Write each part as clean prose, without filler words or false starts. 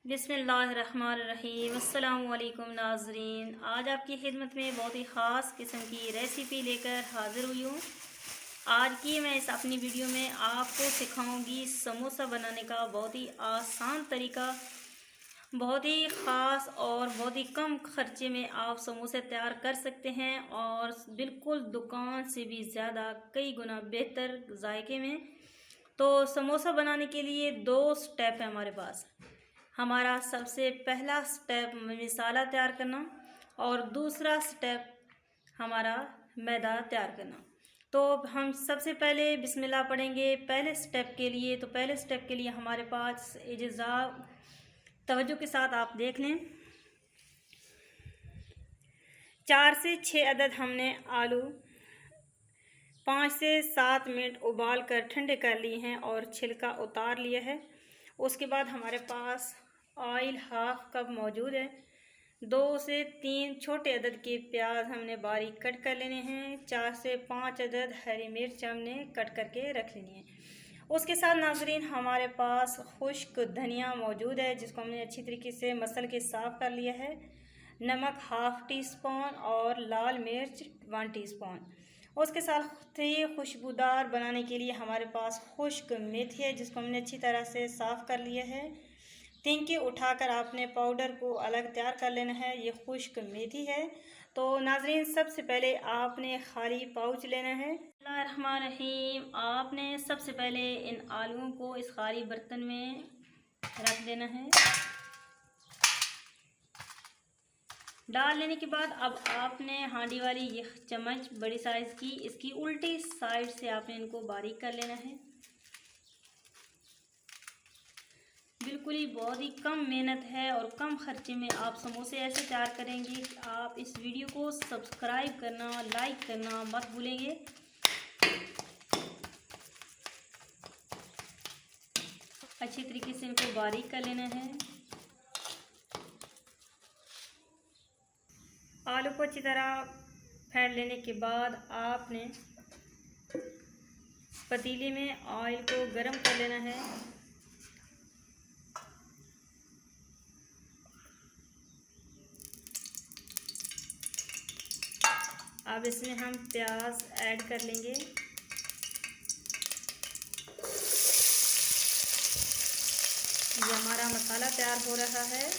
बिस्मिल्लाहिर्रहमानिर्रहीम। अस्सलामु अलैकुम नाज़रीन, आज आपकी खिदमत में बहुत ही ख़ास किस्म की रेसिपी लेकर हाज़िर हुई हूँ। आज की मैं इस अपनी वीडियो में आपको सिखाऊंगी समोसा बनाने का बहुत ही आसान तरीका। बहुत ही ख़ास और बहुत ही कम खर्चे में आप समोसे तैयार कर सकते हैं और बिल्कुल दुकान से भी ज़्यादा कई गुना बेहतर जायके में। तो समोसा बनाने के लिए दो स्टेप है हमारे पास। हमारा सबसे पहला स्टेप मसाला तैयार करना और दूसरा स्टेप हमारा मैदा तैयार करना। तो हम सबसे पहले बिस्मिल्लाह पढ़ेंगे पहले स्टेप के लिए। तो पहले स्टेप के लिए हमारे पास इज्ज़ा तवज्जो के साथ आप देख लें, 4 से 6 अदद हमने आलू 5 से 7 मिनट उबाल कर ठंडे कर लिए हैं और छिलका उतार लिया है। उसके बाद हमारे पास ऑयल हाफ कप मौजूद है। 2 से 3 छोटे अदद के प्याज हमने बारीक कट कर लेने हैं। 4 से 5 अदद हरी मिर्च हमने कट करके रख लेनी है। उसके साथ नाजरीन हमारे पास खुश्क धनिया मौजूद है, जिसको हमने अच्छी तरीके से मसल के साफ़ कर लिया है। नमक हाफ टी स्पून और लाल मिर्च 1 टीस्पून। उसके साथ ही खुशबूदार बनाने के लिए हमारे पास खुश्क मेथी है, जिसको हमने अच्छी तरह से साफ़ कर लिया है। तिनके उठाकर आपने पाउडर को अलग तैयार कर लेना है। ये खुश्क मेथी है। तो नाजरीन सबसे पहले आपने खाली पाउच लेना है। बिस्मिल्लाहिर्रहमानिर्रहीम। आपने सबसे पहले इन आलूओं को इस खाली बर्तन में रख देना है। डाल लेने के बाद अब आपने हांडी वाली ये चम्मच बड़ी साइज़ की, इसकी उल्टी साइड से आपने इनको बारीक कर लेना है। बिल्कुल ही बहुत ही कम मेहनत है और कम खर्चे में आप समोसे ऐसे तैयार करेंगे कि आप इस वीडियो को सब्सक्राइब करना, लाइक करना मत भूलेंगे। अच्छी तरीके से इनको बारीक कर लेना है। आलू को अच्छी तरह फेंट लेने के बाद आपने पतीले में ऑयल को गर्म कर लेना है। अब इसमें हम प्याज ऐड कर लेंगे। ये हमारा मसाला तैयार हो रहा है।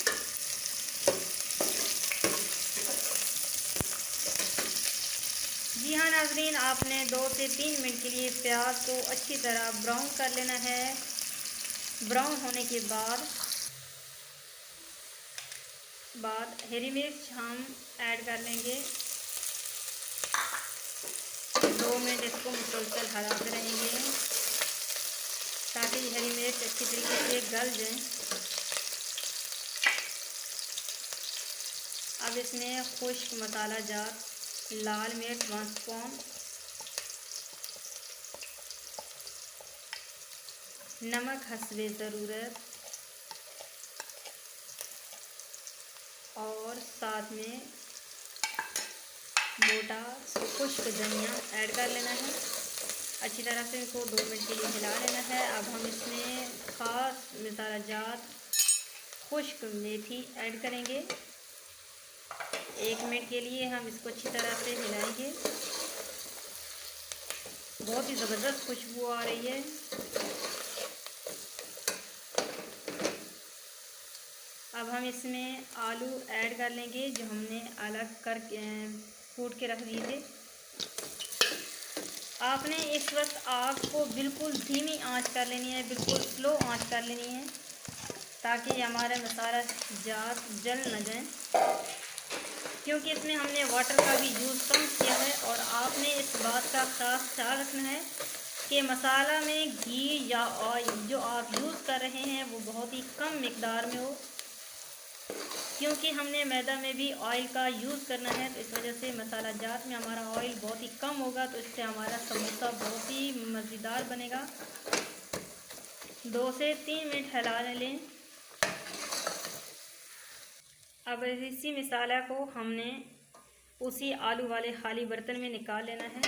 जी हाँ नाजरीन, आपने 2 से 3 मिनट के लिए प्याज को अच्छी तरह ब्राउन कर लेना है। ब्राउन होने के बाद हरी मिर्च हम ऐड कर लेंगे। 2 मिनट इसको मुसलसल हलाते रहेंगे ताकि हरी मिर्च अच्छी तरीके से गल जाए। अब इसमें खुश्क मसाला जात लाल मिर्च 1 स्पून, नमक हस्बे ज़रूरत और साथ में मोटा खुश्क धनिया ऐड कर लेना है। अच्छी तरह से इनको 2 मिनट के लिए हिला लेना है। अब हम इसमें ख़ास मसाला जात खुश्क मेथी ऐड करेंगे। 1 मिनट के लिए हम इसको अच्छी तरह से हिलाएंगे। बहुत ही ज़बरदस्त खुशबू आ रही है। अब हम इसमें आलू ऐड कर लेंगे जो हमने अलग कर कूट के रख दिए थे। आपने इस वक्त आग को बिल्कुल धीमी आंच कर लेनी है, बिल्कुल स्लो आंच कर लेनी है ताकि हमारा मसाला जात जल न जाए, क्योंकि इसमें हमने वाटर का भी यूज़ कम किया है। और आपने इस बात का खास ख्याल रखना है कि मसाला में घी या ऑयल जो आप यूज़ कर रहे हैं वो बहुत ही कम मिकदार में हो, क्योंकि हमने मैदा में भी ऑयल का यूज़ करना है। तो इस वजह से मसाला जात में हमारा ऑयल बहुत ही कम होगा, तो इससे हमारा समोसा बहुत ही मज़ेदार बनेगा। 2 से 3 मिनट हिला लें। अब इसी मसाला को हमने उसी आलू वाले खाली बर्तन में निकाल लेना है।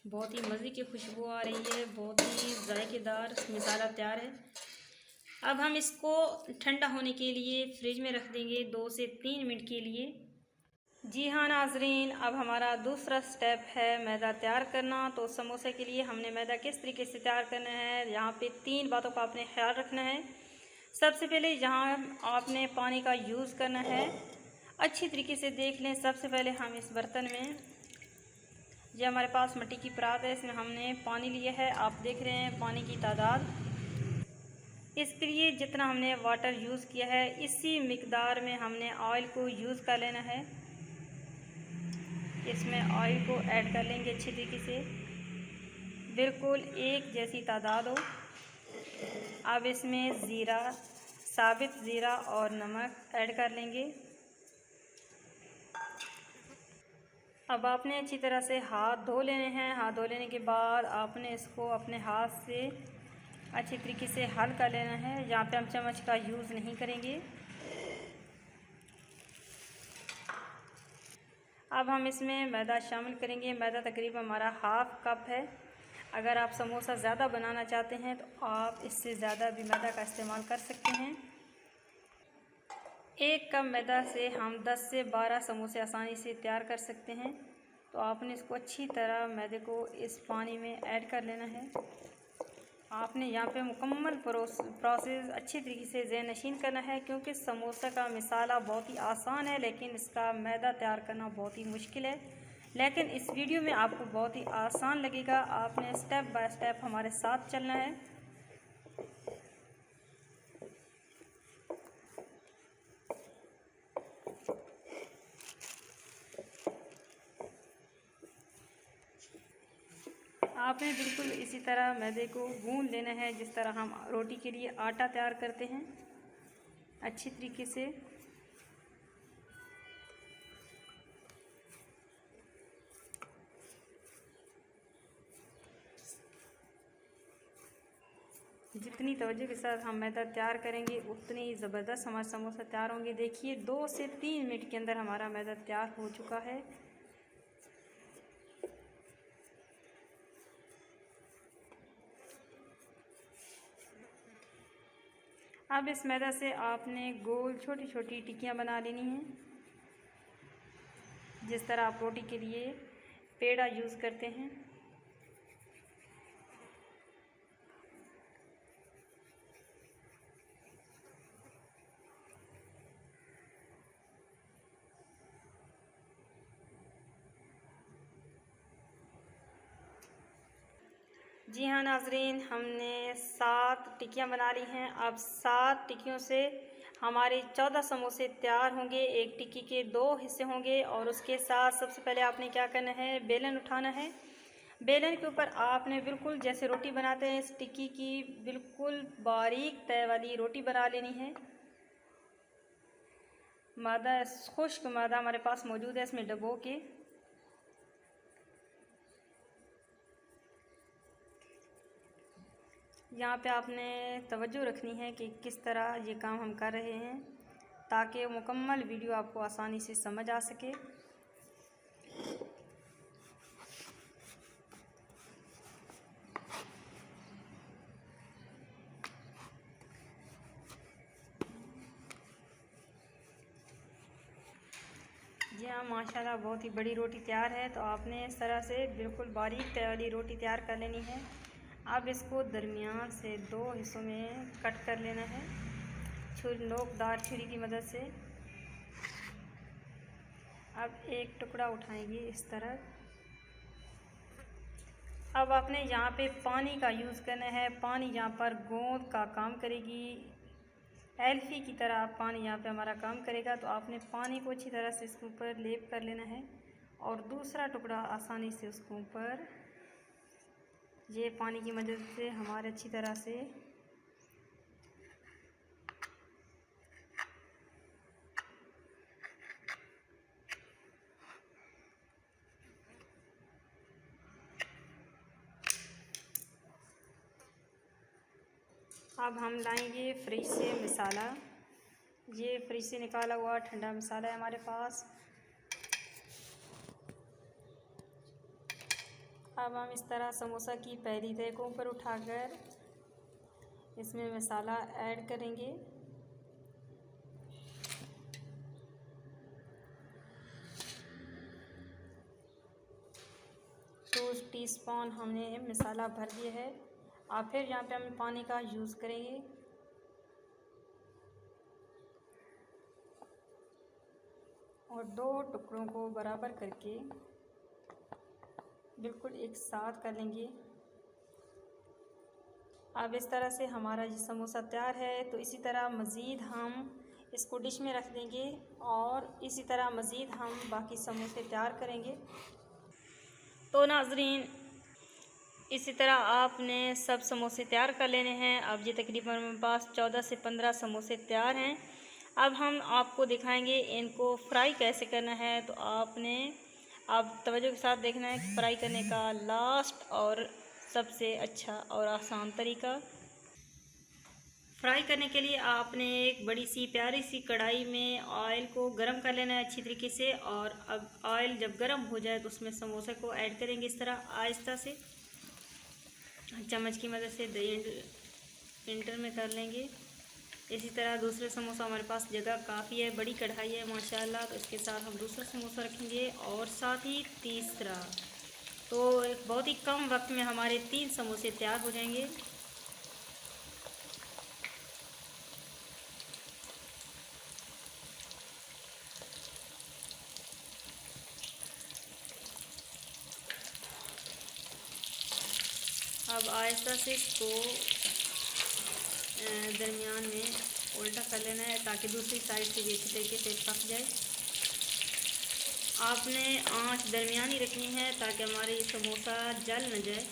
बहुत ही मज़े की खुशबू आ रही है, बहुत ही जायकेदार मसाला तैयार है। अब हम इसको ठंडा होने के लिए फ्रिज में रख देंगे 2 से 3 मिनट के लिए। जी हाँ नाजरीन, अब हमारा दूसरा स्टेप है मैदा तैयार करना। तो समोसे के लिए हमने मैदा किस तरीके से तैयार करना है, यहाँ पे 3 बातों का आपने ख्याल रखना है। सबसे पहले यहाँ आपने पानी का यूज़ करना है, अच्छी तरीके से देख लें। सबसे पहले हम इस बर्तन में, ये हमारे पास मिट्टी की परात है, इसमें हमने पानी लिया है। आप देख रहे हैं पानी की तादाद। इसके लिए जितना हमने वाटर यूज़ किया है इसी मिकदार में हमने ऑयल को यूज़ कर लेना है। इसमें ऑयल को ऐड कर लेंगे अच्छी तरीके से, बिल्कुल एक जैसी तादाद हो। अब इसमें ज़ीरा, साबित ज़ीरा और नमक ऐड कर लेंगे। अब आपने अच्छी तरह से हाथ धो लेने हैं। हाथ धो लेने के बाद आपने इसको अपने हाथ से अच्छी तरीके से हल कर लेना है। यहाँ पे हम चम्मच का यूज़ नहीं करेंगे। अब हम इसमें मैदा शामिल करेंगे। मैदा तकरीबन हमारा हाफ़ कप है। अगर आप समोसा ज़्यादा बनाना चाहते हैं तो आप इससे ज़्यादा भी मैदा का इस्तेमाल कर सकते हैं। 1 कप मैदा से हम 10 से 12 समोसे आसानी से तैयार कर सकते हैं। तो आपने इसको अच्छी तरह मैदे को इस पानी में ऐड कर लेना है। आपने यहाँ पे मुकम्मल प्रोसेस अच्छी तरीके से ज़हन-नशीन करना है, क्योंकि समोसा का मिसाला बहुत ही आसान है लेकिन इसका मैदा तैयार करना बहुत ही मुश्किल है। लेकिन इस वीडियो में आपको बहुत ही आसान लगेगा। आपने स्टेप बाय स्टेप हमारे साथ चलना है। आपने बिल्कुल इसी तरह मैदे को गूंद लेना है जिस तरह हम रोटी के लिए आटा तैयार करते हैं, अच्छी तरीके से। जितनी तवज्जो के साथ हम मैदा तैयार करेंगे उतनी ही ज़बरदस्त हमारे समोसा तैयार होंगे। देखिए 2 से 3 मिनट के अंदर हमारा मैदा तैयार हो चुका है। अब इस मैदा से आपने गोल छोटी छोटी टिक्कियाँ बना लेनी हैं, जिस तरह आप रोटी के लिए पेड़ा यूज़ करते हैं। जी हाँ नाजरीन, हमने 7 टिक्कियाँ बना ली हैं। अब 7 टिक्कियों से हमारे 14 समोसे तैयार होंगे। एक टिक्की के 2 हिस्से होंगे और उसके साथ सबसे पहले आपने क्या करना है, बेलन उठाना है। बेलन के ऊपर आपने बिल्कुल जैसे रोटी बनाते हैं इस टिक्की की बिल्कुल बारीक तय वाली रोटी बना लेनी है। मैदा, खुश्क मैदा हमारे पास मौजूद है, इसमें डबो के यहाँ पे आपने तवज्जो रखनी है कि किस तरह ये काम हम कर रहे हैं, ताकि मुकम्मल वीडियो आपको आसानी से समझ आ सके। जी हाँ माशाल्लाह, बहुत ही बड़ी रोटी तैयार है। तो आपने इस तरह से बिल्कुल बारीक तय वाली रोटी तैयार कर लेनी है। अब इसको दरमियान से 2 हिस्सों में कट कर लेना है नोकदार छुरी की मदद से। अब एक टुकड़ा उठाएंगे इस तरह। अब आपने यहाँ पे पानी का यूज़ करना है। पानी यहाँ पर गोंद का काम करेगी, एल्फी की तरह पानी यहाँ पे हमारा काम करेगा। तो आपने पानी को अच्छी तरह से इसके ऊपर लेप कर लेना है और दूसरा टुकड़ा आसानी से उसके ऊपर ये पानी की मदद से हमारे अच्छी तरह से अब हम लाएंगे फ्रिज से मसाला। ये फ्रिज से निकाला हुआ ठंडा मसाला है हमारे पास। अब हम इस तरह समोसा की पहली तह को ऊपर उठाकर इसमें मसाला ऐड करेंगे। टू टीस्पून हमने मसाला भर दिया है। अब फिर यहाँ पे हम पानी का यूज़ करेंगे। और 2 टुकड़ों को बराबर करके बिल्कुल एक साथ कर लेंगे। अब इस तरह से हमारा ये समोसा तैयार है। तो इसी तरह मज़ीद हम इसको डिश में रख देंगे और इसी तरह मज़ीद हम बाकी समोसे तैयार करेंगे। तो नाज़रीन, इसी तरह आपने सब समोसे तैयार कर लेने हैं। अब ये तकरीबन मेरे पास 14 से 15 समोसे तैयार हैं। अब हम आपको दिखाएंगे इनको फ्राई कैसे करना है। तो आपने अब तवज्जो के साथ देखना है कि फ्राई करने का लास्ट और सबसे अच्छा और आसान तरीका। फ्राई करने के लिए आपने एक बड़ी सी प्यारी सी कढ़ाई में ऑयल को गरम कर लेना है अच्छी तरीके से। और अब ऑयल जब गरम हो जाए तो उसमें समोसे को ऐड करेंगे इस तरह आहिस्ता से, चम्मच की मदद से इंटर में कर लेंगे। इसी तरह दूसरे समोसा हमारे पास जगह काफ़ी है, बड़ी कढ़ाई है माशाल्लाह। तो इसके साथ हम दूसरा समोसा रखेंगे और साथ ही तीसरा। तो एक बहुत ही कम वक्त में हमारे 3 समोसे तैयार हो जाएंगे। अब आहिस्ता से इसको दरमियान में उल्टा कर लेना है ताकि दूसरी साइड से भी अच्छी तरीके से पक जाए। आपने आंच दरमियानी रखनी है ताकि हमारे ये समोसा जल न जाए।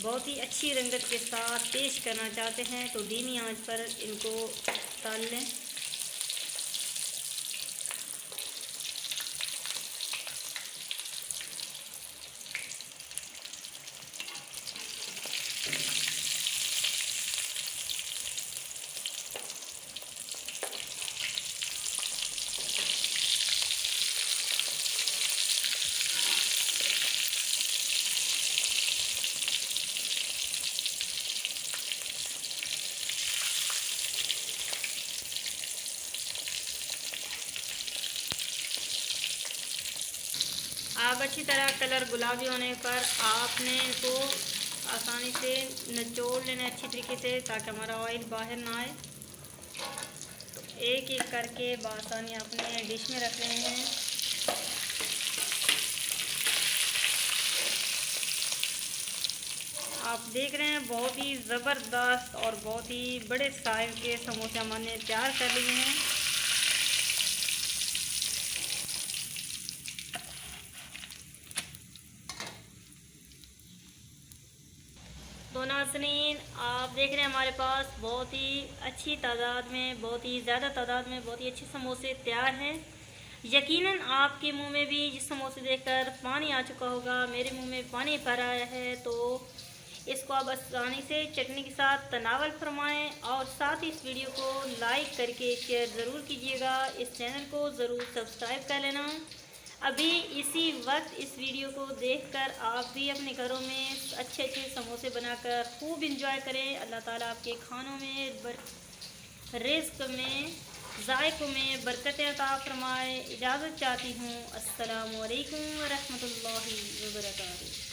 बहुत ही अच्छी रंगत के साथ पेश करना चाहते हैं तो धीमी आंच पर इनको तल लें। अब अच्छी तरह कलर गुलाबी होने पर आपने इनको आसानी से निचोड़ लेना अच्छी तरीके से ताकि हमारा ऑयल बाहर ना आए। तो एक एक करके बआसानी अपने डिश में रख रहे हैं। आप देख रहे हैं बहुत ही ज़बरदस्त और बहुत ही बड़े साइज़ के समोसे हमने तैयार कर लिए हैं। तो नाज़रीन, आप देख रहे हैं हमारे पास बहुत ही अच्छी तादाद में, बहुत ही ज़्यादा तादाद में बहुत ही अच्छे समोसे तैयार हैं। यकीनन आपके मुंह में भी जिस समोसे देखकर पानी आ चुका होगा, मेरे मुंह में पानी भर आया है। तो इसको आप आसानी से चटनी के साथ तनावल फरमाएं और साथ ही इस वीडियो को लाइक करके शेयर ज़रूर कीजिएगा। इस चैनल को ज़रूर सब्सक्राइब कर लेना। अभी इसी वक्त इस वीडियो को देखकर आप भी अपने घरों में अच्छे अच्छे समोसे बनाकर खूब इंजॉय करें। अल्लाह ताला आपके खानों में रिज़्क़ में ज़ायक़ों में बरकतें अता फरमाए। इजाज़त चाहती हूँ। अस्सलामु अलैकुम व रहमतुल्लाहि व बरकातुहू।